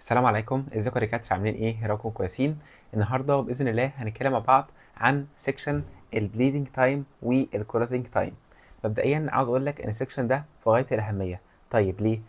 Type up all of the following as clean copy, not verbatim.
السلام عليكم، ازيكم يا دكاتره؟ عاملين ايه؟ يا رب تكونوا كويسين. النهارده باذن الله هنتكلم مع بعض عن سيكشن البليدنج تايم والكلوتينج تايم. مبدئيا عاوز اقول لك ان السيكشن ده في غايه الاهميه. طيب ليه؟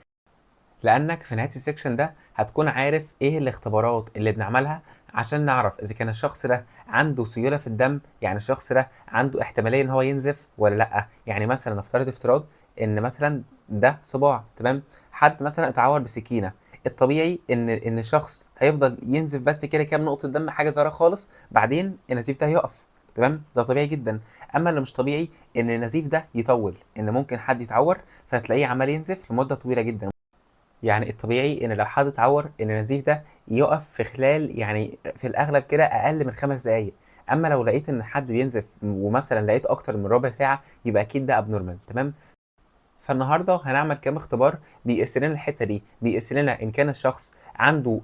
لانك في نهايه السيكشن ده هتكون عارف ايه الاختبارات اللي بنعملها عشان نعرف اذا كان الشخص ده عنده سيوله في الدم، يعني الشخص ده عنده احتماليه ان هو ينزف ولا لا. يعني مثلا نفترض افتراض ان مثلا ده صباع، تمام؟ حد مثلا اتعور بسكينه، الطبيعي ان شخص هيفضل ينزف بس كده كام نقطه دم، حاجه صغيره خالص، بعدين النزيف ده هيقف. تمام، ده طبيعي جدا. اما اللي مش طبيعي ان النزيف ده يطول، ان ممكن حد يتعور فتلاقيه عمال ينزف لمده طويله جدا. يعني الطبيعي ان لو حد اتعور ان النزيف ده يقف في خلال، يعني في الاغلب كده اقل من 5 دقائق. اما لو لقيت ان حد بينزف ومثلا لقيت اكتر من ربع ساعه يبقى اكيد ده ابنورمال. تمام. فالنهارده هنعمل كام اختبار بيقيس لنا الحته دي، بيقيس لنا ان كان الشخص عنده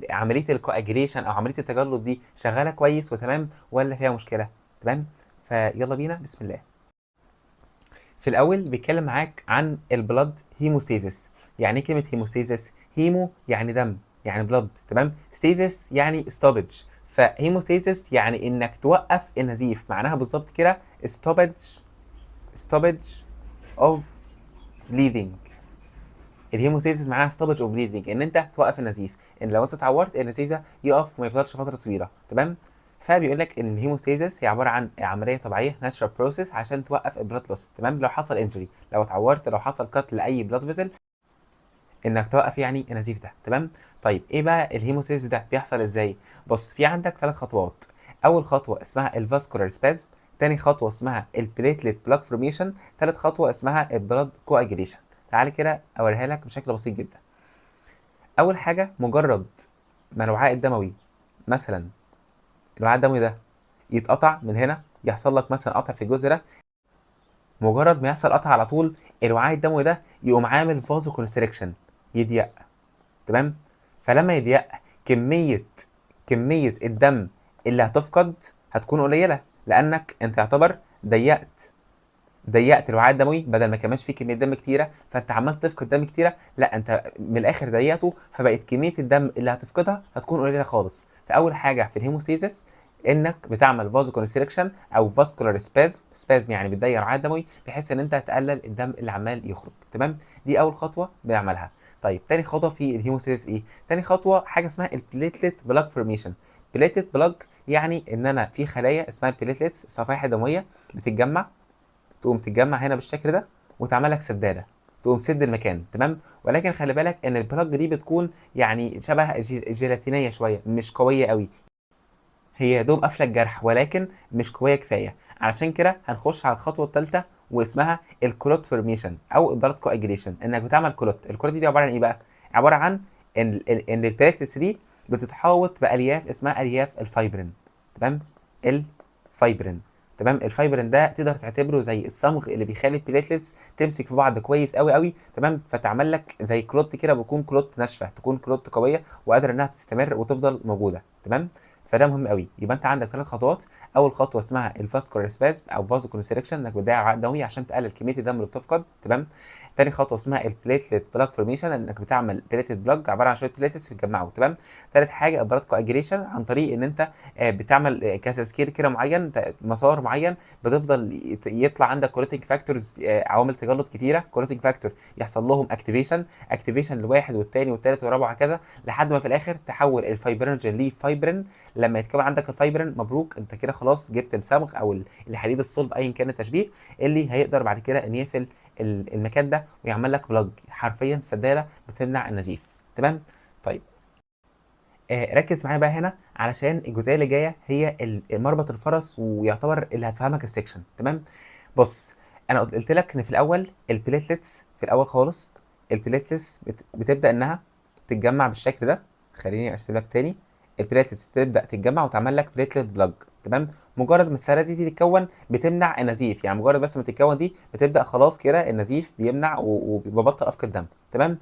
عمليه الكواجيليشن او عمليه التجلط دي شغاله كويس وتمام ولا فيها مشكله. تمام. فيلا بينا، بسم الله. في الاول بيتكلم معاك عن البلاد هيموستيزيس. يعني ايه كلمه هيموستيزيس؟ هيمو يعني دم، يعني بلاد، تمام. ستيزيس يعني ستوبج. فهيموستيزيس يعني انك توقف النزيف، معناها بالظبط كده ستوبج اوف بليدنج. الهيموستيزيس معناها ستوبج اوف بليدنج، ان انت توقف النزيف، ان لو انت اتعورت النزيف ده يقف وما يفضلش فتره طويله. تمام. فبيقول لك ان الهيموستيزيس هي عباره عن عمليه طبيعيه ناتشرال بروسيس عشان توقف البلاد لوس. تمام. لو حصل انجري، لو اتعورت، لو حصل كات لاي بلاد فيزل، انك توقف يعني النزيف ده. تمام. طيب ايه بقى الهيموستيزيس ده بيحصل ازاي؟ بص، في عندك 3 خطوات. اول خطوه اسمها الفاسكولار سبازم، تاني خطوه اسمها البليتلت بلاك فورميشن، تالت خطوه اسمها البلاد كواجيليشن. تعالى كده اوريها لك بشكل بسيط جدا. اول حاجه، مجرد ما الوعاء الدموي، مثلا الوعاء الدموي ده يتقطع من هنا، يحصل لك مثلا قطع في الجزء ده، مجرد ما يحصل قطع على طول الوعاء الدموي ده يقوم عامل فازو كونستريكشن، يضيق. تمام. فلما يضيق، كميه كميه الدم اللي هتفقد هتكون قليله، لانك انت يعتبر ضيقت الوعاء الدموي، بدل ما كانش فيه كميه دم كتيره فانت عمال تفقد دم كتيره، لا انت من الاخر ضيقته، فبقت كميه الدم اللي هتفقدها هتكون قليله خالص. فاول حاجه في الهيموستيزيس انك بتعمل فازو كونستريكشن او فاسكولار سبازم يعني بتضيق الوعاء الدموي بحيث ان انت تقلل الدم اللي عمال يخرج. تمام. دي اول خطوه بنعملها. طيب تاني خطوه في الهيموستيزيس ايه؟ تاني خطوه حاجه اسمها البليتلت بلاك فورميشن. بليتلت بلاك يعني ان انا في خلايا اسمها البليتلتس، صفائح دمويه بتتجمع، تقوم تتجمع هنا بالشكل ده وتعمل لك سداده، تقوم تسد المكان. تمام. ولكن خلي بالك ان البلاج دي بتكون يعني شبه جيلاتينيه شويه، مش قويه قوي. هي يا دوب قافله الجرح ولكن مش قويه كفايه. علشان كده هنخش على الخطوه الثالثه واسمها الكلوت فورميشن او البلاد كواجيليشن، انك بتعمل كلوت. الكلوت دي عباره عن ايه بقى؟ عباره عن ان البليتس دي بتتحوط بالياف اسمها الياف الفايبرين. تمام. الفايبرين. تمام. الفايبرين ده تقدر تعتبره زي الصمغ اللي بيخلي البليتلتس تمسك في بعض كويس قوي قوي. تمام. فتعمل لك زي كلوت كده، بتكون كلوت ناشفه، تكون كلوت قويه وقادره انها تستمر وتفضل موجوده. تمام. فده مهم قوي. يبقى انت عندك 3 خطوات. اول خطوه اسمها الفاسكولار سبازم او فازو كونستريكشن، انك بتضيق العقد الدموي عشان تقلل كميه الدم اللي بتفقد. تمام. تاني خطوه اسمها البليتلت بلاك فورميشن، انك بتعمل بليتلت بلاك عباره عن شويه بليتلتس بيتجمعوا. تمام. تالت حاجه البلاد كواجيليشن، عن طريق ان انت بتعمل كاسكيد كده معين، مسار معين، بتفضل يطلع عندك كوليتنج فاكتورز، عوامل تجلط كتيره، كوليتنج فاكتور يحصل لهم اكتيفيشن لواحد والتاني والتالت والرابع وهكذا، لحد ما في الاخر تحول الفايبرينوجين لفايبرين. لما يتكون عندك الفايبرين، مبروك، انت كده خلاص جبت الصمغ او الحديد الصلب ايا كان التشبيه اللي هيقدر بعد كده ان يقفل المكان ده ويعمل لك بلاج، حرفيا سداله بتمنع النزيف. تمام. طيب ركز معايا بقى هنا علشان الجزئيه اللي جايه هي مربط الفرس، ويعتبر اللي هتفهمك السكشن. تمام. بص، انا قلت لك ان في الاول البليتلتس، في الاول خالص البليتلتس بتبدا انها تتجمع بالشكل ده. خليني ارسم لك تاني. البليتلتس تبدا تتجمع وتعمل لك بليتلت بلاج. تمام. مجرد ما السياره دي تتكون بتمنع النزيف، يعني مجرد بس ما تتكون دي بتبدا خلاص كده النزيف بيمنع وببطل افقد دم. تمام.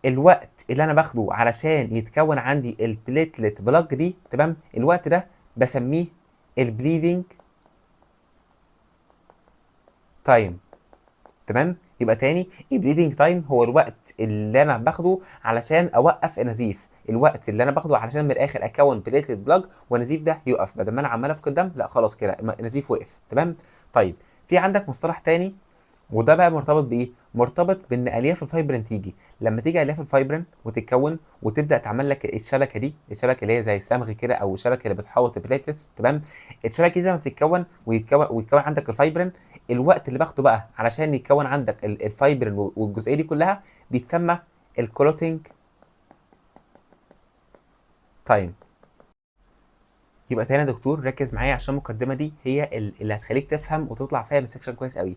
الوقت اللي انا باخده علشان يتكون عندي البليتلت بلاج دي، تمام، الوقت ده بسميه البليدنج تايم. تمام. يبقى تاني، البليدنج تايم هو الوقت اللي انا باخده علشان اوقف النزيف. الوقت اللي انا باخده علشان من الاخر اكون بليتلت بلاج ونزيف ده يقف، بدل ما انا عمال افقد دم لا خلاص كده نزيف وقف. تمام. طيب في عندك مصطلح تاني، وده بقى مرتبط بايه؟ مرتبط بان الياف الفايبرين تيجي، لما تيجي الياف الفايبرين وتتكون وتبدا تعمل لك الشبكه دي، الشبكه اللي هي زي الصمغ كده او الشبكه اللي بتحوط البليتلتس. تمام. الشبكه دي لما تتكون ويتكون عندك الفايبرين، الوقت اللي باخده بقى علشان يتكون عندك الفايبرين والجزئيه دي كلها بيتسمى الكلوتينج تايم. يبقى تاني يا دكتور ركز معايا عشان المقدمه دي هي اللي هتخليك تفهم وتطلع فيها من السكشن كويس قوي.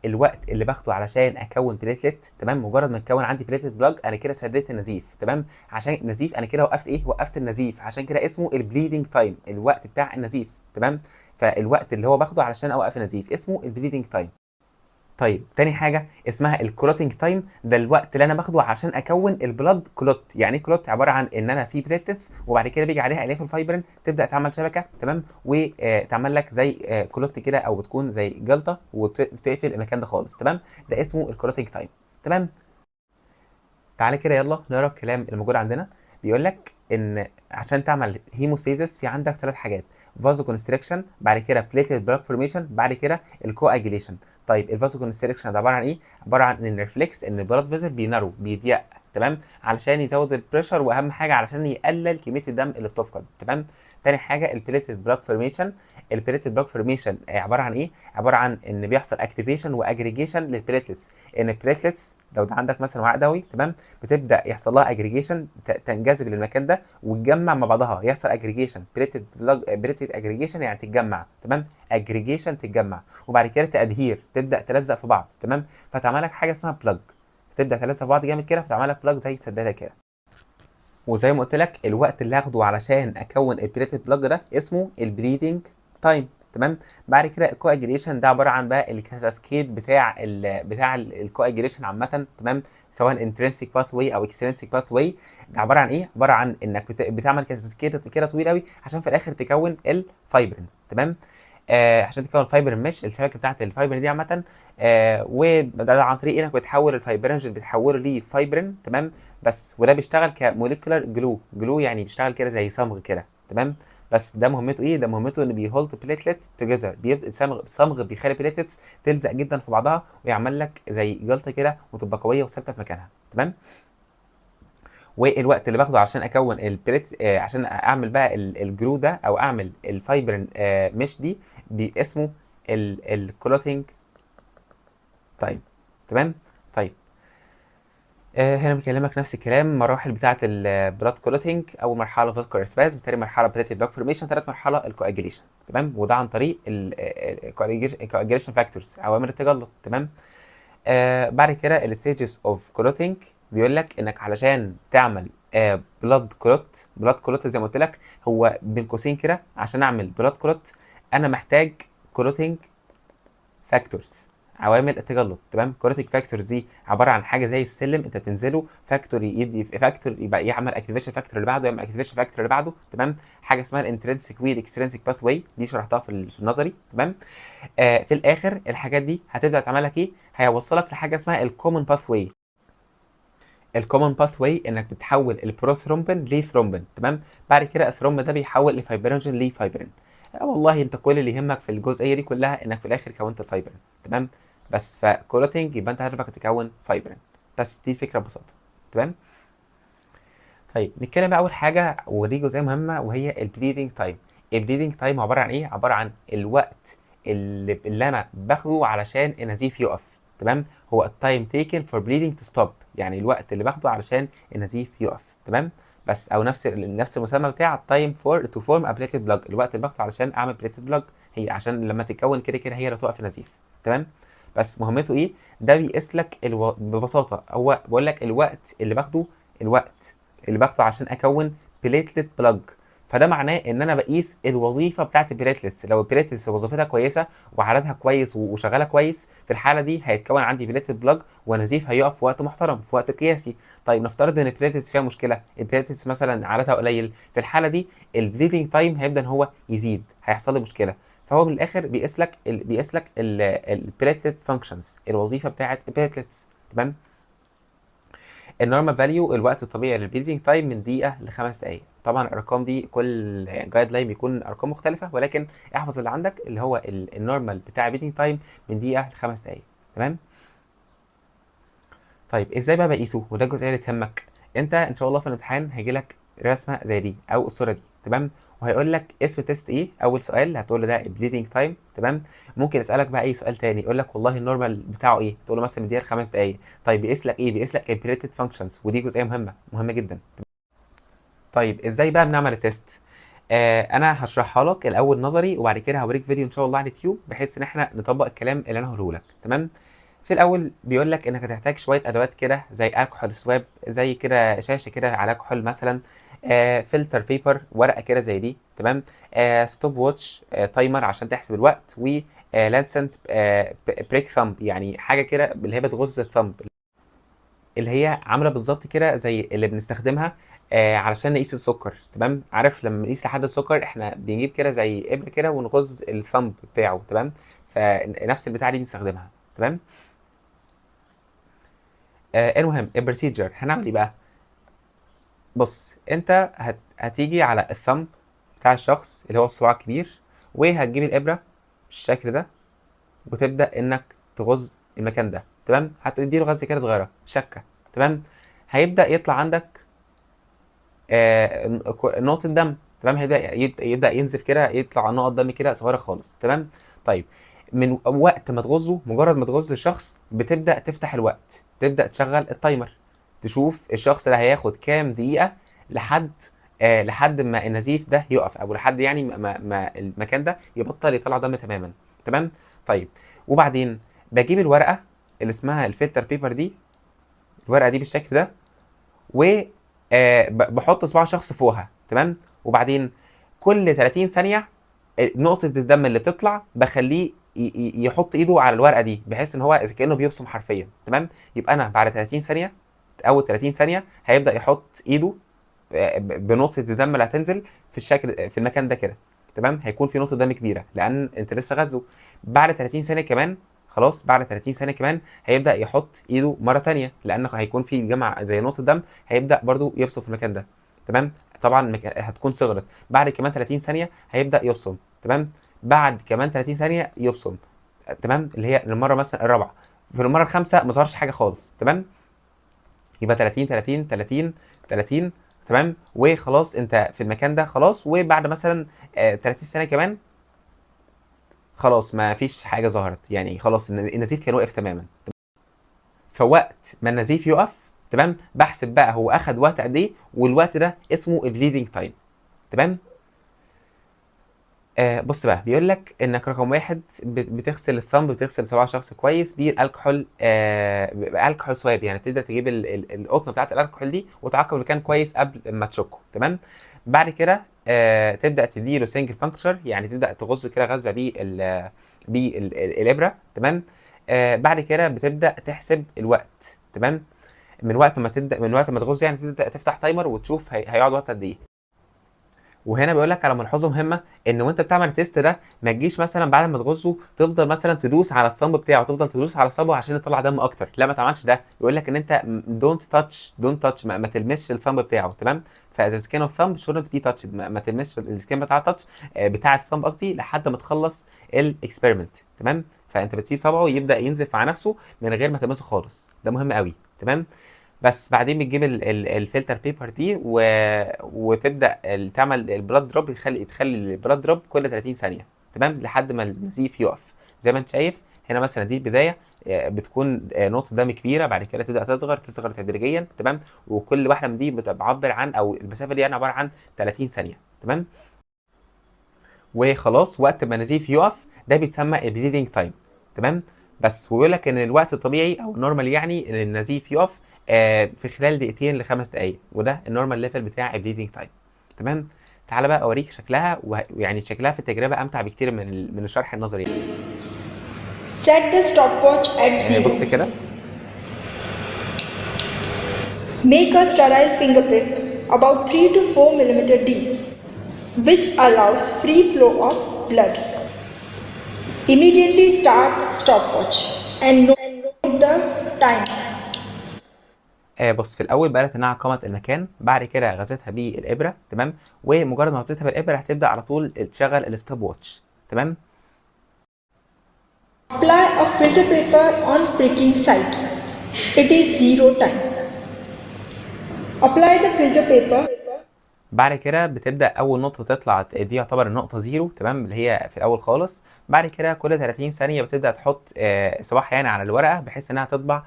الوقت اللي باخده علشان اكون بليتلت، تمام، مجرد ما اتكون عندي بليتلت بلاج انا كده سديت النزيف. تمام. عشان النزيف انا كده وقفت ايه؟ وقفت النزيف، عشان كده اسمه البليدنج تايم، الوقت بتاع النزيف. تمام. فالوقت اللي هو باخده علشان اوقف النزيف اسمه البليدنج تايم. طيب تاني حاجه اسمها الكلوتنج تايم، ده الوقت اللي انا باخده عشان اكون البلاد كلوت. يعني ايه كلوت؟ عباره عن ان انا في بليتلتس وبعد كده بيجي عليها الياف الفايبرين تبدا تعمل شبكه، تمام، وتعمل لك زي كلوت كده او بتكون زي جلطه وتقفل المكان ده خالص. تمام. ده اسمه الكلوتنج تايم. تمام. تعالى كده يلا نقرا الكلام الموجود عندنا. بيقول لك ان عشان تعمل هيموستاسيس في عندك ثلاث حاجات: فازو كونستريكشن، بعد كده بليتلت بلاك فورميشن، بعد كده الكواجيليشن. طيب الفازو كونستريكشن ده عباره عن ايه؟ عباره عن ان الريفلكس ان البلاد فيزل بينرو بيضيق، تمام، علشان يزود البريشر، واهم حاجه علشان يقلل كميه الدم اللي بتفقد. تمام. تاني حاجه البليتلت بلاك فورميشن. البليتلت بلاك فورميشن عباره عن ايه؟ عباره عن ان بيحصل اكتيفيشن واجريجيشن للبليتلتس، ان البليتلتس لو ده عندك مثلا وعاء دموي، تمام، بتبدا يحصل لها اجريجيشن، تنجذب للمكان ده وتجمع مع بعضها، يحصل اجريجيشن، بريتد اجريجيشن يعني تتجمع، تمام، اجريجيشن تتجمع، وبعد كده تادهير تبدا تلزق في بعض، تمام، فتعمل لك حاجه اسمها بلاج، تبدا تلزق في بعض جامد كده فتعمل لك بلاج زي سداده كده. وزي ما قلت لك الوقت اللي هاخده علشان اكون البليتد بلاج ده اسمه البليدنج تايم. تمام. بعد كده الكواجيليشن ده عباره عن بقى الكاسكيد بتاع الكواجيليشن عامه، تمام، سواء انترنسيك باث واي او اكسترنسيك باث واي. ده عباره عن ايه؟ عباره عن انك بتعمل كاسكيد كده طويل قوي عشان في الاخر تكون الفايبرين. تمام. عشان تكون الفايبرين مش الشبكه بتاعت الفايبرين دي عامه. وده عن طريق انك بتحول الفايبرين بتحوله لفايبرين. تمام. بس وده بيشتغل كموليكولار جلو يعني بيشتغل كده زي صمغ كده. تمام. بس ده مهمته ايه؟ ده مهمته ان بيهولد بليتلت توجذر، الصمغ بيخلي بليتلتس تلزق جدا في بعضها ويعمل لك زي جلطه كده وتبقى قويه وثابته في مكانها. تمام. والوقت اللي باخده عشان اكون البليت عشان اعمل بقى الجلو ده او اعمل الفايبرين مش دي اسمه الكلوتينج تايم. تمام. طيب هنا بكلمك نفس الكلام، مراحل بتاعه البلاد كلوتينج. اول مرحله فاسكولار سبازم، تاني مرحله بليتد بلاك فورميشن، ثالث مرحله الكواجيليشن. تمام. وده عن طريق الكواجيليشن فاكتورز، عوامل التجلط. تمام. بعد كده الستيجز اوف كلوتينج، بيقول لك انك علشان تعمل بلاد كلوت زي ما قلت لك، هو بين قوسين كده عشان اعمل بلاد كلوت انا محتاج كلوتينج فاكتورز، عوامل التجلط. تمام. كورتيك فاكتورز دي عباره عن حاجه زي السلم انت تنزله، فاكتور يدي فاكتور يبقى يعمل اكتيفيشن فاكتور اللي بعده، يعمل اكتيفيشن فاكتور اللي بعده. تمام. حاجه اسمها الانترنسيك والاكسترنسيك باث واي، دي شرحتها في النظري. تمام. في الاخر الحاجات دي هتبدا تعمل لك ايه؟ هيوصلك لحاجه اسمها الكومن باث واي. الكومن باث واي انك بتحول البروثرومبين لثرومبين. تمام. بعد كده الثرومبين ده بيحول الفايبرينوجين لفايبرين. والله انت كل اللي يهمك في الجزئيه دي كلها انك في الاخر كونت الفايبرين. تمام. بس فكولوتنج يبقى انت هدفك تكون فايبرين، بس دي الفكره ببساطه. تمام. طيب نتكلم بقى اول حاجه ودي جزئيه مهمه وهي البليدنج تايم. البليدنج تايم عباره عن ايه؟ عباره عن الوقت اللي انا باخده علشان النزيف يقف. تمام. هو التايم تيكن فور بليدنج تو ستوب، يعني الوقت اللي باخده علشان النزيف يقف. تمام. بس او نفس المسمى بتاع التايم فور تو فورم ا بليتد بلاج، الوقت اللي باخده علشان اعمل بليتد بلاج، هي عشان لما تتكون كده كده هي اللي توقف النزيف. تمام. بس مهمته ايه؟ ده بيقيس لك ببساطه هو بقول لك الوقت اللي باخده، الوقت اللي باخده عشان اكون بليتلت بلاج. فده معناه ان انا بقيس الوظيفه بتاعت البليتلتس، لو البليتلتس وظيفتها كويسه وعددها كويس وشغاله كويس، في الحاله دي هيتكون عندي بليتلت بلاج ونزيف هيقف في وقت محترم في وقت قياسي. طيب نفترض ان البليتلتس فيها مشكله، البليتلتس مثلا عددها قليل، في الحاله دي البليدنج تايم هيبدا ان هو يزيد، هيحصل لي مشكله. فهو من الاخر بيقيس لك البليتلت فانكشنز، الوظيفه بتاعت البليتلتس. تمام. النورمال فاليو الوقت الطبيعي للبليدنج تايم من دقيقه ل5 دقائق. طبعا الارقام دي كل جايد لاين بيكون ارقام مختلفه، ولكن احفظ اللي عندك اللي هو النورمال بتاع البليدنج تايم من دقيقه ل5 دقائق. تمام. طيب ازاي بقى بقيسه؟ وده الجزئيه اللي تهمك. انت ان شاء الله في الامتحان هيجي لك رسمه زي دي او الصوره دي، تمام، وهيقول لك اسم تيست ايه. اول سؤال هتقول له ده البليدنج تايم، تمام. ممكن يسالك بقى اي سؤال تاني يقول لك والله النورمال بتاعه ايه، تقول له مثلا من دقيقه ل5 دقائق. طيب بيقيس لك ايه؟ بيقيس لك البريتد فانكشنز، ودي جزئيه مهمه جدا. طيب ازاي بقى بنعمل التيست؟ انا هشرحها لك الاول نظري، وبعد كده هوريك فيديو ان شاء الله على اليوتيوب بحيث ان احنا نطبق الكلام اللي انا هقوله لك. تمام. في الاول بيقول لك انك هتحتاج شويه ادوات كده زي الكحول سواب، زي كده شاشه كده على كحول مثلا، فلتر بيبر ورقه كده زي دي، تمام، ستوب واتش، تايمر عشان تحسب الوقت، و لانسنت بريك ثامب، يعني حاجه كده اللي هي بتغز الثامب، اللي هي عامله بالظبط كده زي اللي بنستخدمها علشان نقيس السكر. تمام. عارف لما نقيس لحد السكر احنا بنجيب كده زي ابره كده ونغز الثامب بتاعه، تمام، فنفس البتاعه دي بنستخدمها. تمام. المهم البروسيجر هنعمل ايه بقى؟ بص انت هتيجي على الثمب بتاع الشخص اللي هو الصباع الكبير، وهتجيب الابره بالشكل ده، وتبدا انك تغز المكان ده. تمام. هتديله غزه كده صغيره شكه. تمام. هيبدا يطلع عندك نقطه دم. تمام. يبدا ينزف كده، يطلع نقط دم كده صغيره خالص. تمام. طيب من وقت ما تغزه، مجرد ما تغز الشخص بتبدا تفتح الوقت، تبدا تشغل التايمر، تشوف الشخص ده هياخد كام دقيقه لحد ما النزيف ده يقف، او لحد يعني ما المكان ده يبطل يطلع دم تماما. تمام. طيب وبعدين بجيب الورقه اللي اسمها الفلتر بيبر دي، الورقه دي بالشكل ده، و بحط صباع شخص فوقها. تمام. وبعدين كل 30 ثانيه نقطه الدم اللي بتطلع بخليه يحط ايده على الورقه دي، بحيث ان هو اذا كانه بيبصم حرفيا. تمام. يبقى انا بعد 30 ثانيه، اول 30 ثانيه هيبدا يحط ايده بنقطه الدم اللي هتنزل في الشكل في المكان ده كده. تمام. هيكون في نقطه دم كبيره لان انت لسه غزه. بعد 30 ثانيه كمان، خلاص بعد 30 ثانيه كمان هيبدا يحط ايده مره ثانيه، لان هيكون في جمع زي نقطه دم، هيبدا برضو يبصم في المكان ده. تمام. طبعا هتكون صغرت. بعد كمان 30 ثانيه هيبدا يبصم. تمام. بعد كمان 30 ثانيه يبصم. تمام. اللي هي المره مثلا الرابعه. في المره الخامسه ما ظهرش حاجه خالص. تمام. يبقى 30 30 30 30. تمام. وخلاص انت في المكان ده خلاص. وبعد مثلا 30 سنه كمان خلاص ما فيش حاجه ظهرت، يعني خلاص النزيف كان واقف تماما. فوقت ما النزيف يقف، تمام، بحسب بقى هو اخد وقت قد ايه، والوقت ده اسمه البليدنج تايم. تمام. بص بقى بيقول لك انك رقم واحد بتغسل الثumb، بتغسل صباع شخص كويس بالكحول، بالكحول سواب، يعني تقدر تجيب القطنه بتاعت الكحول دي وتعقم المكان كويس قبل ما تشكه. تمام. بعد كده تبدا تديله سنجل بانكتشر، يعني تبدا تغز كده غزه بالابره. تمام. بعد كده بتبدا تحسب الوقت. تمام. من وقت ما تغز يعني تبدا تفتح تايمر وتشوف هيقعد وقت قد ايه. وهنا بيقول لك على ملحوظه مهمه، ان وانت بتعمل التيست ده ما تجيش مثلا بعد ما تغزه تفضل مثلا تدوس على الثمب بتاعه، تفضل تدوس على صبعه عشان يطلع دم اكتر. لا، ما تعملش ده. بيقول لك ان انت دونت تاتش ما تلمسش الثمب بتاعه. تمام. فاذا سكين اوف ثمب شودنت بي تاتش، ما تلمسش السكين بتاع التاتش بتاع الثمب قصدي لحد ما تخلص الاكسبيرمنت. تمام. فانت بتسيب صبعه يبدا ينزف مع نفسه من غير ما تلمسه خالص. ده مهم قوي. تمام. بس بعدين بتجيب الفلتر بيبر دي وتبدا تعمل البلاد دروب، تخلي البلاد دروب كل 30 ثانيه. تمام. لحد ما النزيف يقف. زي ما انت شايف هنا مثلا دي البدايه، بتكون نقطه دم كبيره، بعد كده تبدا تصغر تدريجيا. تمام. وكل واحده من دي بتعبر عن، او المسافه دي يعني عباره عن 30 ثانيه. تمام. وخلاص وقت ما النزيف يقف ده بيتسمى البليدنج تايم. تمام. بس ويقول لك ان الوقت الطبيعي او النورمال يعني ان النزيف يقف في خلال دقيقتين ل5 دقائق، وده النورمال ليفل بتاع البليدنج تايم. تمام. تعالى بقى اوريك شكلها، ويعني شكلها في التجربه امتع بكتير من الشرح النظري. Set the stopwatch at 0. بص كده. Make a sterile finger prick about 3 to 4 mm deep, which allows free flow of blood. Immediately start stopwatch and note the time. بص، في الاول بدات انها قامت المكان، بعد كده غزتها بالابره، تمام، ومجرد ما غزتها بالابره هتبدا على طول تشغل الستوب واتش، تمام. Apply a filter paper on pricking site. It is 0 time. Apply the filter paper. بعد كده بتبدا اول نقطه تطلع دي يعتبر النقطه زيرو، تمام، اللي هي في الاول خالص. بعد كده كل 30 ثانيه بتبدا تحط صباح يعني على الورقه بحيث انها تطبع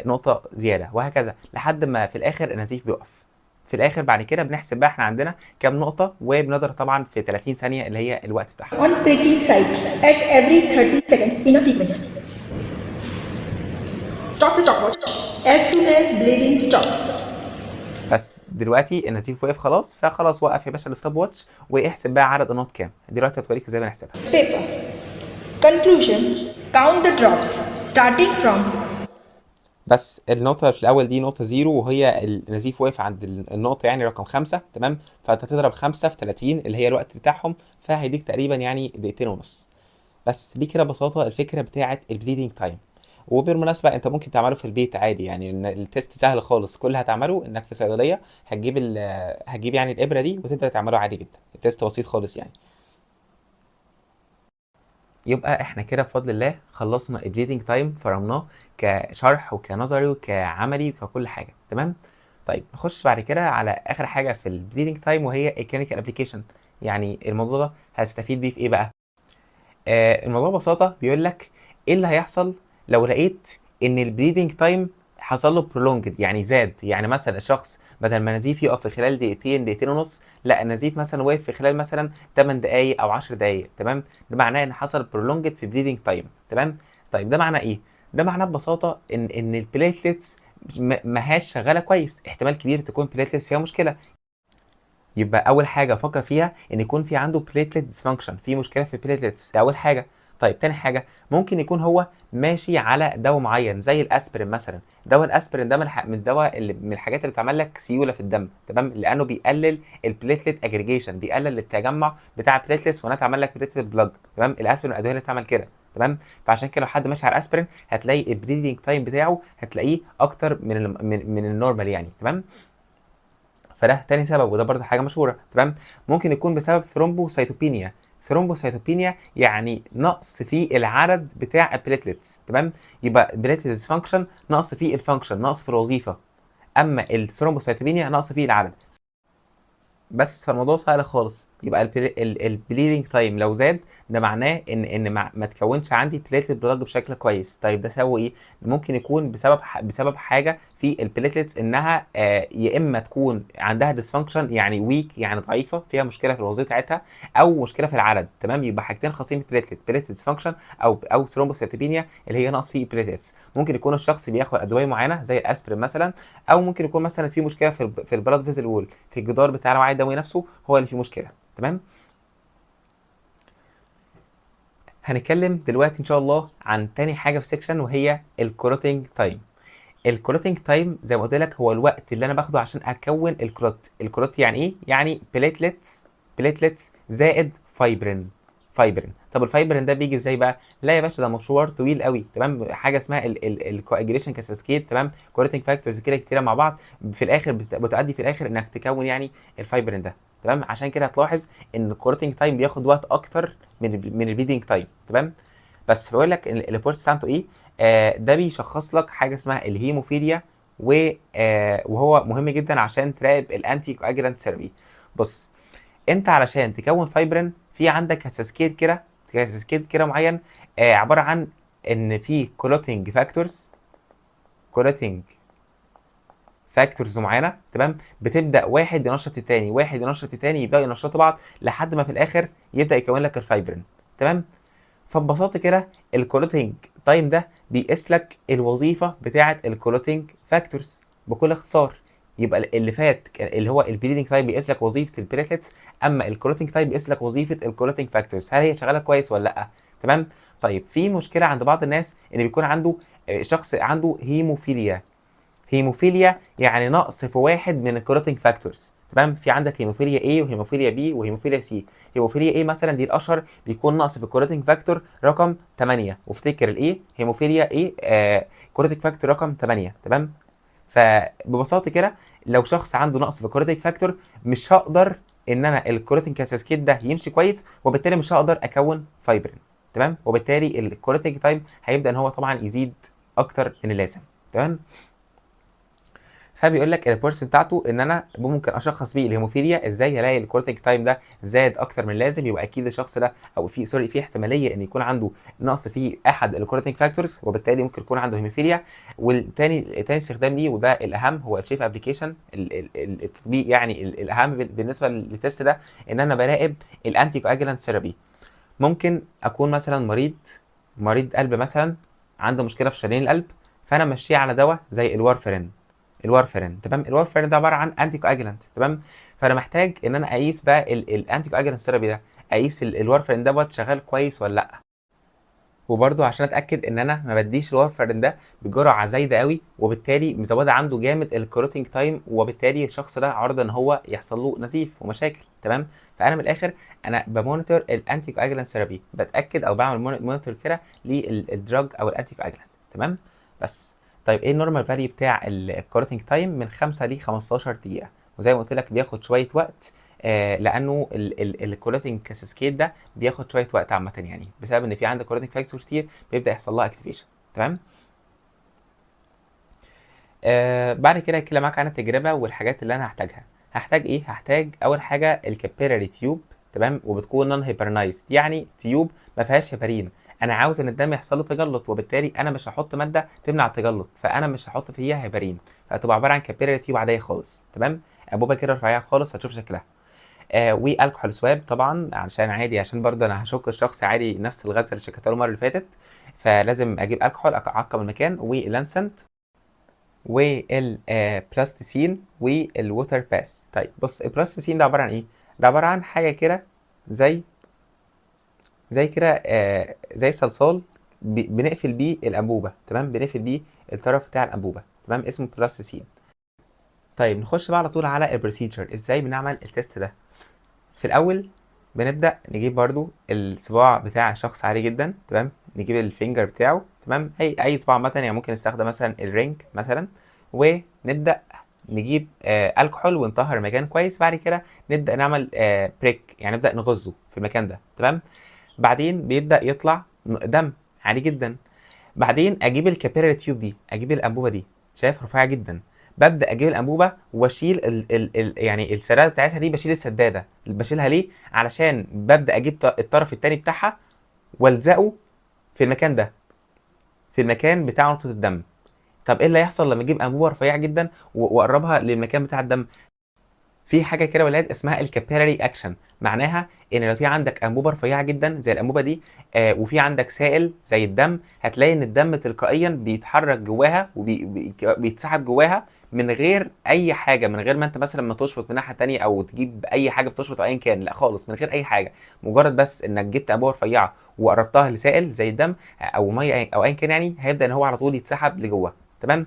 نقطه زياده، وهكذا لحد ما في الاخر النزيف بيقف. في الاخر بعد كده بنحسب بقى احنا عندنا كام نقطه، وبنضرب طبعا في 30 ثانيه اللي هي الوقت بتاعها. On pricking site at every 30 seconds in a sequence. Stop the stopwatch as soon as bleeding stops. بس دلوقتي النزيف وقف خلاص، فخلاص وقف يا باشا الستوب واتش، واحسب بقى عدد النقط كام. دلوقتي هتوريك ازاي بنحسبها. Paper. Conclusion. Count the drops starting from بس النقطة في الأول دي نقطة زيرو، وهي النزيف واقف عند النقطة يعني رقم 5، تمام. فأنت تضرب 5 في 30 اللي هي الوقت بتاعهم، فهيديك تقريبا يعني 2.5 دقيقة. بس دي كده ببساطة الفكرة بتاعة البليدنج تايم. وبالمناسبة انت ممكن تعمله في البيت عادي، يعني التيست سهل خالص. كل اللي هتعمله انك في صيدلية هتجيب يعني الإبرة دي وتبدأ تعمله عادي جدا. التيست بسيط خالص يعني. يبقى احنا كده بفضل الله خلصنا البليدنج تايم، فرمناه كشرح وكنظري وكعملي وككل حاجه، تمام. طيب نخش بعد كده على اخر حاجه في البليدنج تايم، وهي الكلينيكال ابلكيشن. يعني الموضوع ده هستفيد بيه في ايه بقى؟ الموضوع ببساطه بيقول لك ايه اللي هيحصل لو لقيت ان البليدنج تايم حصل له برولونجد، يعني زاد. يعني مثلا الشخص بدل ما النزيف يقف في خلال دقيقتين، دقيقتين ونص، لا النزيف مثلا وقف في خلال مثلا 8 دقائق او 10 دقائق، تمام. ده معناه ان حصل برولونجد في بليدنج تايم، تمام. طيب ده معناه ايه؟ ده معناه ببساطه ان البليتلتس ماهاش شغاله كويس. احتمال كبير تكون بليتلتس فيها مشكله. يبقى اول حاجه افكر فيها ان يكون في عنده بليتلت ديسفانكشن، في مشكله في البليتلتس، ده اول حاجه. طيب تاني حاجه ممكن يكون هو ماشي على دواء معين زي الاسبرين مثلا. دواء الاسبرين ده من الدواء اللي من الحاجات اللي بتعمل لك سيوله في الدم، تمام، لانه بيقلل البليتلت اجريجيشن، بيقلل التجمع بتاع البليتلتس وانها تعمل لك بليتلت بلاد، تمام. الاسبرين الادويه اللي بتعمل كده، تمام. فعشان كده لو حد ماشي على الاسبرين هتلاقي البريدنج تايم بتاعه هتلاقيه اكتر من النورمال يعني، تمام. فده تاني سبب، وده برضه حاجه مشهوره، تمام. ممكن يكون بسبب ثرومبوسايتوبينيا. ثرومبوسايتوبينيا يعني نقص في العدد بتاع البليتلتس، تمام. يبقى بليتلت ديسفانكشن نقص في الفانكشن، نقص في الوظيفه. اما الثرومبوسايتوبينيا نقص في العدد. بس فالموضوع سهل خالص. يبقى البليدنج تايم لو زاد ده معناه ان ما تكونش عندي بليتلت بلاد بشكل كويس. طيب ده سببه ايه؟ ممكن يكون بسبب حاجه في البليتلتس، انها يا اما تكون عندها ديسفانكشن يعني ويك، يعني ضعيفه فيها مشكله في الوظيفه بتاعتها، او مشكله في العدد، تمام. يبقى حاجتين خاصين بالبليتلت، بليتلت ديسفانكشن او ثرومبوسيتوبينيا اللي هي نقص في البليتلتس. ممكن يكون الشخص بياخد ادويه معينه زي الاسبرين مثلا، او ممكن يكون مثلا في مشكله في البلاد فيزل وول، في الجدار بتاع الوعي الدموي نفسه هو اللي فيه مشكله، تمام. هنتكلم دلوقتي ان شاء الله عن تاني حاجه في سيكشن، وهي الكلوتينج تايم. الكلوتينج تايم زي ما قلت لك هو الوقت اللي انا باخده عشان اكون الكلوت. الكلوت يعني ايه؟ يعني بليتلتس زائد فايبرين. طب الفايبرين ده بيجي ازاي بقى؟ لا يا باشا ده مشوار طويل قوي، تمام. حاجه اسمها الكواجيليشن كاسكيد، تمام. كورتنج فاكتورز كده كتيره مع بعض في الاخر بتؤدي في الاخر انك تكون يعني الفايبرين ده، تمام. عشان كده هتلاحظ ان الكورتنج تايم بياخد وقت اكتر من البليدنج تايم، تمام. بس بقول لك الريبورت بتاعته ايه؟ ده بيشخص لك حاجه اسمها الهيموفيليا، وهو مهم جدا عشان تراقب الانتي كواجلانت ثيرابي. بص، انت علشان تكون فايبرين في عندك كاسكيد كده معين، عباره عن ان في كلوتنج فاكتورز معينه، تمام. بتبدا واحد ينشط التاني، واحد ينشط التاني، يبداوا ينشطوا بعض لحد ما في الاخر يبدا يكون لك الفايبرين، تمام. فببساطه كده الكلوتينج تايم ده بيقيس لك الوظيفه بتاعه الكلوتينج فاكتورز بكل اختصار. يبقى اللي فات اللي هو البليدنج تايم بيقيس لك وظيفه البليتلتس، اما الكلوتينج تايم بيقيس لك وظيفه الكلوتينج فاكتورز، هل هي شغاله كويس ولا لا، تمام. طيب في مشكله عند بعض الناس ان بيكون عنده شخص عنده هيموفيليا يعني نقص في واحد من الكلوتينج فاكتورز، تمام. في عندك هيموفيليا A وهيموفيليا B وهيموفيليا C. هيموفيليا A مثلا دي الاشهر، بيكون نقص في الكلوتينج فاكتور رقم 8، وافتكر الايه هيموفيليا A كلوتينج فاكتور رقم 8، تمام. فببساطه كده لو شخص عنده نقص في الكورتيك فاكتور مش هقدر ان انا الكورتين كاسكيد ده يمشي كويس، وبالتالي مش هقدر اكون فايبرين. تمام، وبالتالي الكورتيك تايم هيبدا ان هو طبعا يزيد اكتر من اللازم. تمام، فبيقول لك البورس بتاعته ان انا ممكن اشخص بيه الهيموفيليا ازاي. هلاقي الكورتيك تايم ده زاد اكتر من اللازم، يبقى اكيد الشخص ده او في احتماليه ان يكون عنده نقص في احد الكورتيك فاكتورز، وبالتالي ممكن يكون عنده هيموفيليا. تاني استخدام ليه وده الاهم هو الشيف ابلكيشن، التطبيق يعني الاهم بالنسبه للتست ده، ان انا براقب الانتي كواجلانت ثيرابي. ممكن اكون مثلا مريض قلب مثلا، عنده مشكله في شرايين القلب، فانا ماشيه على دواء زي الوارفرين. تمام، الوارفرين ده عباره عن انتي كواجلانت. تمام، فانا محتاج ان انا اقيس بقى الانتي كواجلانت ثيرابي ده، اقيس الوارفرين دوت شغال كويس ولا لا. وبرده عشان اتاكد ان انا ما بديش الوارفرين ده بجرعه زايده قوي، وبالتالي مزوده عنده جامد الكروتينج تايم، وبالتالي الشخص ده عرضه ان هو يحصل له نزيف ومشاكل. تمام، فانا من الاخر انا بمونيتور الانتي كواجلانت ثيرابي، بتاكد او بعمل مونيتور كده للدراج او الانتي كواجلانت. تمام، بس طيب ايه النورمال فاليو بتاع الكروتينج تايم؟ من 5 ل 15 دقيقه، وزي ما قلت لك بياخد شويه وقت، لانه الكورتين كاسكيد ده بياخد شويه وقت عامه، يعني بسبب ان في عندك كورتين فاكتور كتير بيبدا يحصل لها اكتيفيشن. تمام، بعد كده هتكلم معاك عن التجربه والحاجات اللي انا هحتاجها. هحتاج ايه؟ هحتاج اول حاجه الكابيلاري تيوب. تمام، وبتكون نون هيبرنايزد، يعني تيوب ما فيهاش هيبرين. انا عاوز ان الدم يحصل له تجلط، وبالتالي انا مش هحط ماده تمنع التجلط، فانا مش هحط فيها هيبرين، فهتبقى عباره عن كابيلاري تيوب عاديه خالص. تمام، انبوبه كده رفيعه خالص هتشوف شكلها. والكحول سواب طبعا، عشان عادي، عشان برضه انا هشك الشخص عادي نفس الغسل اللي شكيته له المره اللي فاتت، فلازم اجيب الكحول اعقم المكان، واللانسنت والبلاستيسين والووتر باس. طيب بص، البلاستيسين ده عباره عن ايه؟ ده عباره عن حاجه كده زي كده زي صلصال، بنقفل بيه الانبوبه. تمام، بنقفل بيه الطرف بتاع الانبوبه. تمام، اسمه بلاستيسين. طيب نخش بقى على طول على البروسيجر، ازاي بنعمل التست ده. في الاول بنبدا نجيب برضو الصباع بتاع الشخص عادي جدا. تمام، نجيب الفينجر بتاعه. تمام، اي صباع مثلا، يعني ممكن نستخدم مثلا الرينج مثلا، ونبدا نجيب الكحول ونطهر المكان كويس. بعد كده نبدا نعمل بريك، يعني نبدا نغزه في المكان ده. تمام، بعدين بيبدا يطلع دم عادي جدا. بعدين اجيب الكابيلاري تيوب دي، اجيب الانبوبه دي، شايف رفيعه جدا، ببدا اجيب الانبوبه واشيل يعني السداده بتاعتها دي، بشيل السداده. بشيلها ليه؟ علشان ببدا اجيب الطرف الثاني بتاعها والزقه في المكان ده، في المكان بتاع نقطه الدم. طب ايه اللي هيحصل لما اجيب انبوبه رفيعه جدا واقربها للمكان بتاع الدم؟ في حاجه كده ولاد اسمها الكابيلاري اكشن، معناها ان لو في عندك انبوبه رفيعه جدا زي الانبوبه دي، وفي عندك سائل زي الدم، هتلاقي ان الدم تلقائيا بيتحرك جواها وبيتسحب جواها من غير اي حاجه، من غير ما انت مثلا ما تشفط من ناحيه ثانيه او تجيب اي حاجه بتشفط او ايا كان، لا خالص، من غير اي حاجه. مجرد بس انك جبت انبوبه رفيعه وقربتها لسائل زي الدم او ميه او ايا كان، يعني هيبدا ان هو على طول يتسحب لجوه. تمام،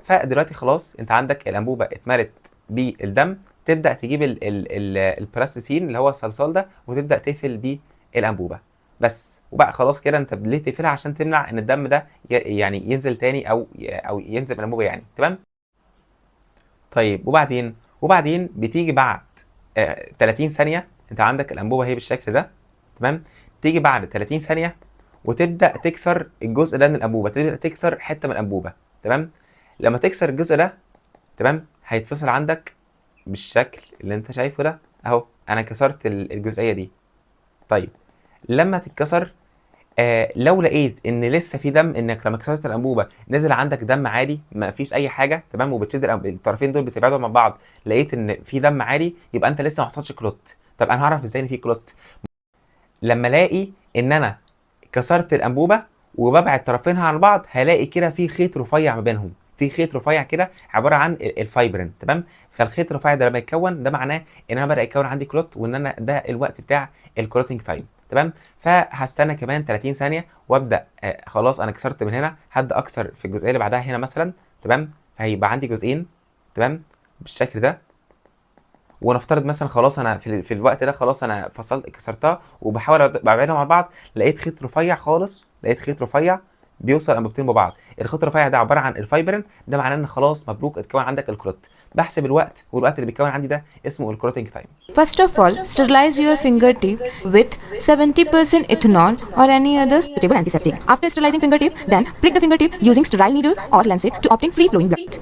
فدلوقتي خلاص انت عندك الانبوبه اتملت بالدم، تبدا تجيب البلاستيسين اللي هو الصلصال ده، وتبدا تقفل بيه الانبوبه بس. وبقى خلاص كده، انت ليه تقفلها؟ عشان تمنع ان الدم ده يعني ينزل تاني او ينزل من الانبوبه يعني. تمام، طيب وبعدين بتيجي بعد 30 ثانيه، انت عندك الانبوبه هي بالشكل ده. تمام، تيجي بعد 30 ثانيه وتبدا تكسر الجزء ده من الانبوبه، تبدا تكسر حته من الانبوبه. تمام، لما تكسر الجزء ده، تمام، هيتفصل عندك بالشكل اللي انت شايفه ده اهو. انا كسرت الجزئيه دي. طيب لما تتكسر، لو لقيت ان لسه في دم، انك لما كسرت الانبوبه نزل عندك دم عادي ما فيش اي حاجه، تمام، وبتشد الطرفين دول بتبعدوا مع بعض، لقيت ان في دم عادي، يبقى انت لسه ما حصلش كلوت. طب انا هعرف ازاي ان في كلوت؟ لما الاقي ان انا كسرت الانبوبه وببعد طرفينها عن بعض، هلاقي كده في خيط رفيع ما بينهم، في خيط رفيع كده عباره عن الفايبرين. تمام، فالخيط الرفيع ده لما يتكون، ده معناه ان انا بدا يتكون عندي كلوت، وان انا ده الوقت بتاع الكلوتنج تايم. تمام، فهستنى كمان 30 ثانيه وابدا خلاص انا كسرت من هنا، هبدا اكسر في الجزئيه اللي بعدها هنا مثلا. تمام، فهيبقى عندي جزئين. تمام، بالشكل ده. ونفترض مثلا خلاص انا في الوقت ده خلاص انا فصلت كسرتها وبحاول ابعدهم عن بعض، لقيت خيط رفيع خالص، لقيت خيط رفيع بيوصل انبوبتين ببعض. الخيط الرفيع ده عباره عن الفايبرين، ده معناه ان خلاص مبروك اتكون عندك الكلوت. بحسب الوقت، والوقت اللي بيتكون عندي ده اسمه الكلوتنج تايم. First of all, sterilize your fingertip with 70% ethanol or any other suitable antiseptic. After sterilizing fingertip, then prick the fingertip using sterile needle or lancet to obtain free flowing blood.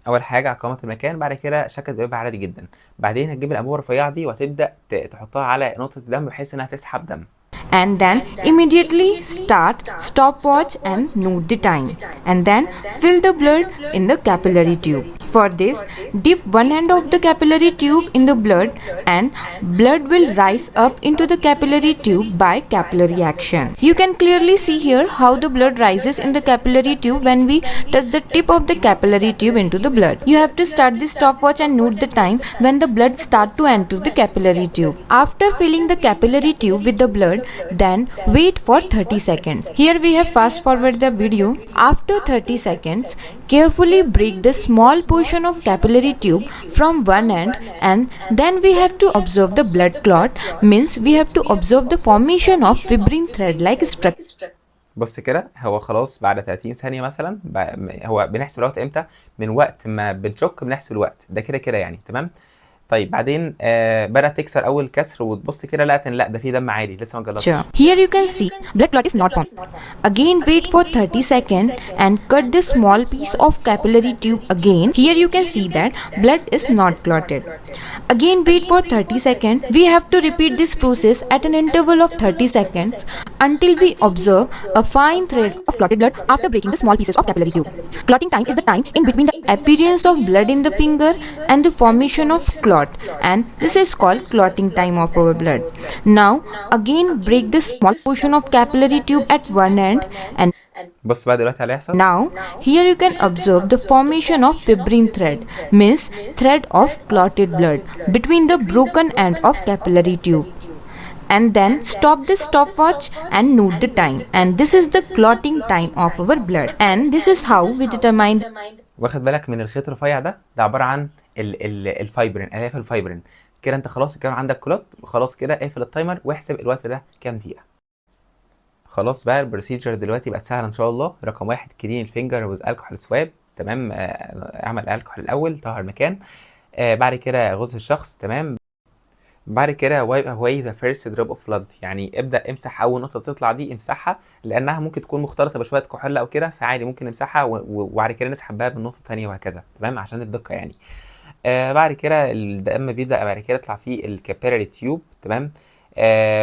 اول حاجه عقامه المكان، بعد كده شكل بيبقى عادي جدا. بعدين هتجيب الانبوبه الرفيعه دي وهتبدا تحطها على نقطه الدم بحيث انها تسحب دم. And then immediately start stopwatch and note the time. And then fill the blood in the capillary tube. For this, dip one end of the capillary tube in the blood and blood will rise up into the capillary tube by capillary action. You can clearly see here how the blood rises in the capillary tube when we touch the tip of the capillary tube into the blood. You have to start the stopwatch and note the time when the blood start to enter the capillary tube. After filling the capillary tube with the blood, then wait for 30 seconds. Here we have fast forward the video. After 30 seconds, carefully break the small portion of capillary tube from one end, and then we have to observe the blood clot, means we have to observe the formation of fibrin thread like structure. بص كده، هو خلاص بعد 30 ثانيه مثلا هو بنحسب الوقت امتى؟ من وقت ما بنشك بنحسب الوقت ده كده كده يعني. تمام. طيب بعدين بدأت تكسر اول كسر وتبص كده لقيت ان لا ده في دم عادي لسه ما جلطش. Here you can see blood clot is not formed. Again wait for 30 seconds and cut the small piece of capillary tube again. Here you can see that blood is not clotted. Again wait for 30 seconds. We have to repeat this process at an interval of 30 seconds until we observe a fine thread of clotted blood after breaking the small pieces of capillary tube. Clotting time is the time in between the appearance of blood in the finger and the formation of clot, and this is called clotting time of our blood. Now again break the small portion of capillary tube at one end, and بص بقى دلوقتي اللي هيحصل. now here you can observe the formation of fibrin thread, means thread of clotted blood between the broken end of capillary tube. And then stop the stopwatch and note the time, and this is the clotting time of our blood, and this is how we determine. واخد بالك من الخيط الرفيع ده عباره عن الفايبرين، الياف الفايبرين. كده انت خلاص كده عندك كلوت، وخلاص كده اقفل التايمر واحسب الوقت ده كام دقيقه. خلاص بقى البروسيجر دلوقتي بقت سهله ان شاء الله. رقم 1 كلين الفينجر ويز الكحول سواب. تمام. اعمل الكحول الاول طهر المكان. بعد كده غسل الشخص. تمام. بعد كده واي ذا فيرست دروب اوف بلاد، يعني ابدا امسح اول نقطه تطلع دي، امسحها لانها ممكن تكون مختلطه بشويه كحول او كده، فعادي ممكن نمسحها وبعد كده نسحب بقى بالنقطه الثانيه وهكذا. تمام عشان الدقه يعني. بعد كده الدم بيبدا بعد كده يطلع فيه الكابيلاري تيوب. تمام.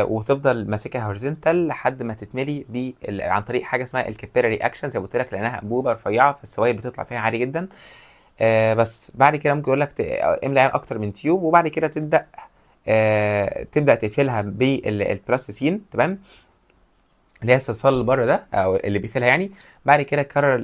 وتفضل ماسكها هوريزونتال لحد ما تتملي عن طريق حاجه اسمها الكابيلاري اكشن زي ما قلت لك، لانها انبوبه رفيعه فالسوائل بتطلع فيها عادي جدا. بس بعد كده ممكن يقول لك املى اكتر من تيوب، وبعد كده تبدا تقفلها بالبلاستيسين. تمام. اللي هي الصلصال اللي بره ده او اللي بيقفلها يعني. بعد كده كرر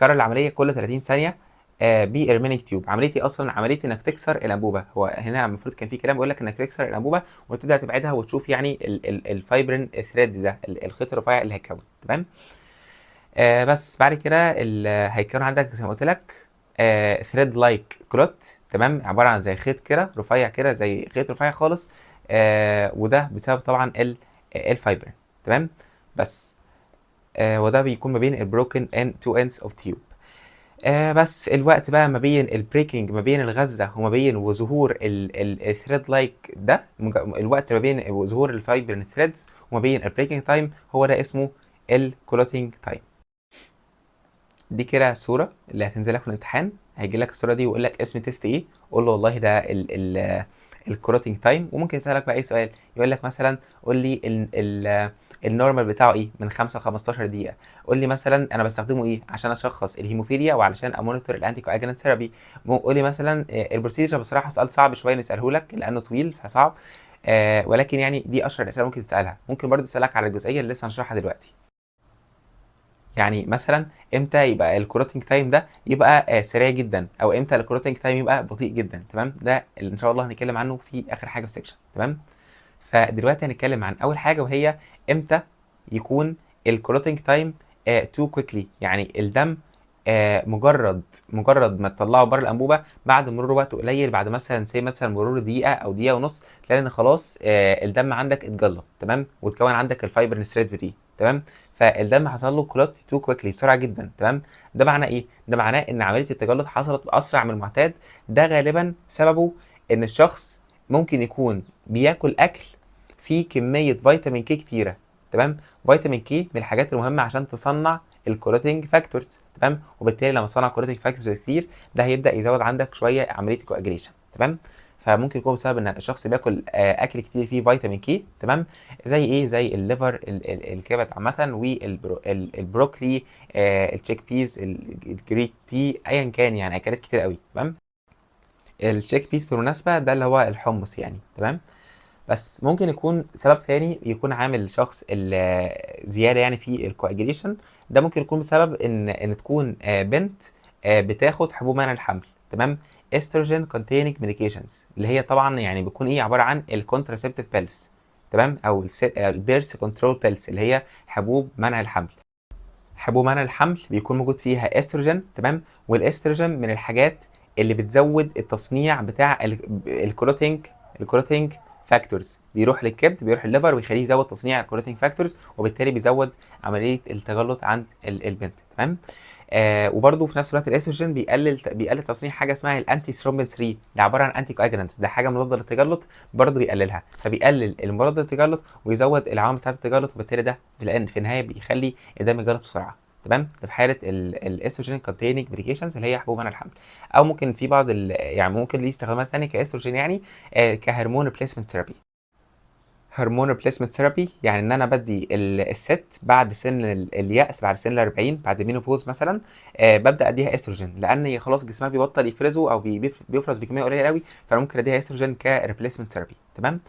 العمليه كل 30 ثانيه بإرمينيك تيوب. عمليتي اصلا عمليه انك تكسر الانبوبه. هو هنا المفروض كان في كلام بيقول لك انك تكسر الانبوبه وتبدا تبعدها وتشوف يعني الفايبرين ثريد ده الخيط الرفيع اللي هيتكون. تمام. بس بعد كده هيكون عندك زي ما قلت لك ثريد لايك كلوت. تمام. عباره عن زي خيط كده رفيع كده، زي خيط رفيع خالص. وده بسبب طبعا الفايبرين. تمام. بس وده بيكون ما بين البروكن اند تو اندز اوف تيوب. بس الوقت بقى ما بين البريكنج، ما بين الغزه وما بين وظهور الثريد لايك ده، الوقت ما بين ظهور الفايبرين ثريدز وما بين البريكنج تايم، هو ده اسمه الكلوتينج تايم. دي كده الصوره اللي هتنزل لك في الامتحان. هيجي لك الصوره دي ويقول لك اسم تيست ايه، قول له والله ده الكلوتينج تايم. وممكن يسالك بقى اي سؤال، يقول لك مثلا قول لي النورمال بتاعه ايه من 5 ل 15 دقيقه. قول لي مثلا انا بستخدمه ايه عشان اشخص الهيموفيليا وعلشان امونيتور الانتي كواجلانت ثيرابي. قول لي مثلا البروسيجر. بصراحه سؤال صعب شويه نساله لك لانه طويل فصعب، ولكن يعني دي اشهر الاسئله ممكن تسالها. ممكن برضو تسالك على الجزئيه اللي لسه هنشرحها دلوقتي. يعني مثلا امتى يبقى الكلوتينج تايم ده يبقى سريع جدا، او امتى الكلوتينج تايم يبقى بطيء جدا. تمام. ده اللي ان شاء الله هنتكلم عنه في اخر حاجه في السكشن. تمام. فدلوقتي هنتكلم عن اول حاجه، وهي امتى يكون الكلوتينج تايم تو كويكلي، يعني الدم مجرد ما تطلعه بره الانبوبه بعد مرور وقت قليل، بعد مثلا مرور دقيقه او دقيقه ونص، تلاقي ان خلاص الدم عندك اتجلط. تمام. وتكون عندك الفايبرين ثريدز دي. تمام. فالدم حصل له كلوت تو كويكلي بسرعه جدا. تمام. ده معناه ايه؟ ده معناه ان عمليه التجلط حصلت باسرع من المعتاد. ده غالبا سببه ان الشخص ممكن يكون بياكل اكل فيه كميه فيتامين كي كتيره. تمام. فيتامين كي من الحاجات المهمه عشان تصنع الكلوتينج فاكتورز. تمام. وبالتالي لما تصنع كلوتينج فاكتورز كتير ده هيبدا يزود عندك شويه عمليه الكواجريشن. تمام. فممكن يكون بسبب ان الشخص بياكل اكل كتير فيه فيتامين كي. تمام. زي ايه؟ زي الليفر، الكبد عامه، والبروكلي، التشيك بيز، الجريت تي، ايا كان يعني اكلات كتير قوي. تمام. التشيك بيز بالمناسبه ده اللي هو الحمص يعني. تمام. بس ممكن يكون سبب ثاني يكون عامل الشخص زياده يعني في الكواجريشن. ده ممكن يكون بسبب ان تكون بنت بتاخد حبوب منع الحمل. تمام. استروجين containing medications اللي هي طبعا يعني بيكون ايه؟ عباره عن الكونتراسيبتيف بيلز. تمام. او البيرث كنترول بيلز اللي هي حبوب منع الحمل. حبوب منع الحمل بيكون موجود فيها استروجين. تمام. والاستروجين من الحاجات اللي بتزود التصنيع بتاع الكلوتينج فاكتورز. بيروح للكبد، بيروح الليفر، ويخليه يزود تصنيع الكلوتينج فاكتورز، وبالتالي بيزود عمليه التجلط عند البنت. تمام. وبرده في نفس الوقت الاستروجين بيقلل تصنيع حاجه اسمها الانتي ثرومبين 3 اللي عباره عن انتي كواجلانت. ده حاجه مضاده للتجلط برده بيقللها، فبيقلل المضاد للتجلط ويزود العوامل بتاعه التجلط، وبالتالي ده في النهايه بيخلي الدم يتجلط بسرعه. تمام. ده في حاله الاستروجين كونتيننج ميديكيشنز اللي هي حبوب منع الحمل. او ممكن في بعض يعني ممكن ليه استخدامات ثانيه كاستروجين يعني كهرمون ريبليسمنت ثيرابي. هرمون ريبليسمنت ثيرابي يعني ان انا بدي الست بعد سن اليأس، بعد سن 40، بعد مينوبوز مثلا، ببدا اديها استروجين لان هي خلاص جسمها بيبطل يفرزه او بيفرز بكميه قليله قوي، فانا ممكن اديها استروجين كريبليسمنت ثيرابي. تمام.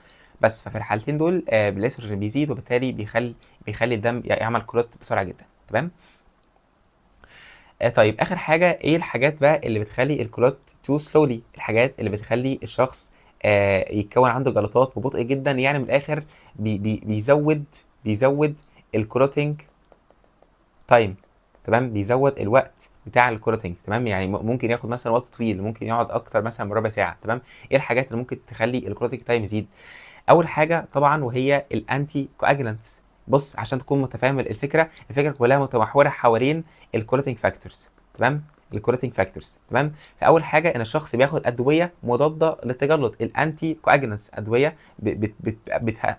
بس ففي الحالتين دول الاستروجين بيزيد، وبالتالي بيخلي الدم يعمل كلوت بسرعه جدا. تمام. طيب اخر حاجه ايه الحاجات بقى اللي بتخلي الكلوت تو سلولي؟ الحاجات اللي بتخلي الشخص يتكون عنده جلطات ببطء جدا، يعني من الاخر بيزود الكلوتينج تايم. تمام. بيزود الوقت بتاع الكلوتينج. تمام. يعني ممكن ياخد مثلا وقت طويل، ممكن يقعد اكتر مثلا من ربع ساعه. تمام. ايه الحاجات اللي ممكن تخلي الكلوتينج تايم يزيد؟ اول حاجه طبعا وهي الانتي كواجلانتس. بص عشان تكون متفاهم الفكره كلها متمحوره حوالين الكلوتينج فاكتورز. تمام. الكلوتينج فاكتورز. تمام. فاول حاجه ان الشخص بياخد ادويه مضاده للتجلط، الانتي كواجلانتس، ادويه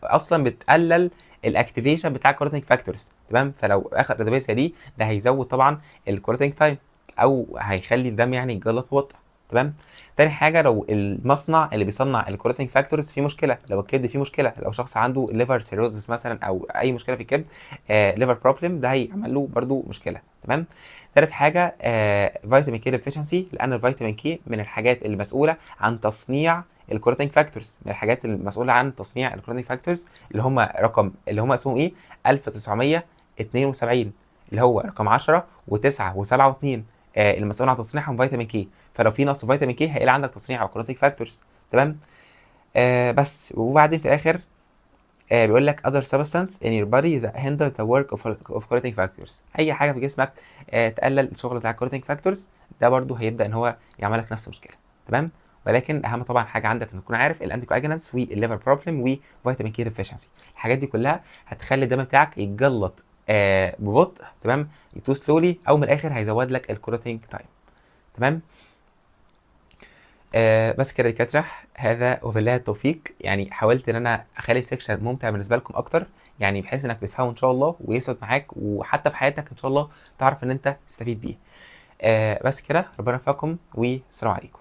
اصلا بتقلل الاكتيفيشن بتاع الكلوتينج فاكتورز. تمام. فلو اخد ادويه زي دي ده هيزود طبعا الكلوتينج تايم او هيخلي الدم يعني يتجلط ببطء. تمام. تاني حاجه لو المصنع اللي بيصنع الكلوتينج فاكتورز فيه مشكله، لو الكبد فيه مشكله، لو شخص عنده ليفر سيروزس مثلا او اي مشكله في الكبد، ليفر بروبلم، ده هيعمل له برده مشكله. تمام. تالت حاجه فيتامين كي ديفيشنسي، لان الفيتامين كي من الحاجات اللي مسؤوله عن تصنيع الكلوتينج فاكتورز، من الحاجات المسؤوله عن تصنيع الكلوتينج فاكتورز اللي هم اسمهم ايه؟ 1972، اللي هو رقم 10 و9 و7 و2 المسؤول عن تصنيعهم فيتامين كي. فلو في نقص فيتامين كي هيقل عندك تصنيع الكلوتينج فاكتورز. تمام. بس وبعدين في الاخر بيقول لك other substance in your body that hinder the work of clotting factors. اي حاجه في جسمك تقلل الشغل بتاع الكلوتينج فاكتورز، ده برده هيبدا ان هو يعمل لك نفس المشكله. تمام. ولكن اهم طبعا حاجه عندك ان تكون عارف الانتي كواجلانتس والليفر بروبلم وفيتامين كي ديفيشنسي. الحاجات دي كلها هتخلي الدم بتاعك يتجلط ببطء. تمام. تو سلولي، او من الاخر هيزود لك الكلوتينج تايم. تمام. بس كده يا دكاتره، هذا وبالله التوفيق. يعني حاولت ان انا اخلي السكشن ممتع بالنسبه لكم اكتر، يعني بحيث انك تفهمه ان شاء الله ويثبت معاك، وحتى في حياتك ان شاء الله تعرف ان انت تستفيد بيه. بس كده، ربنا يوفقكم والسلام عليكم.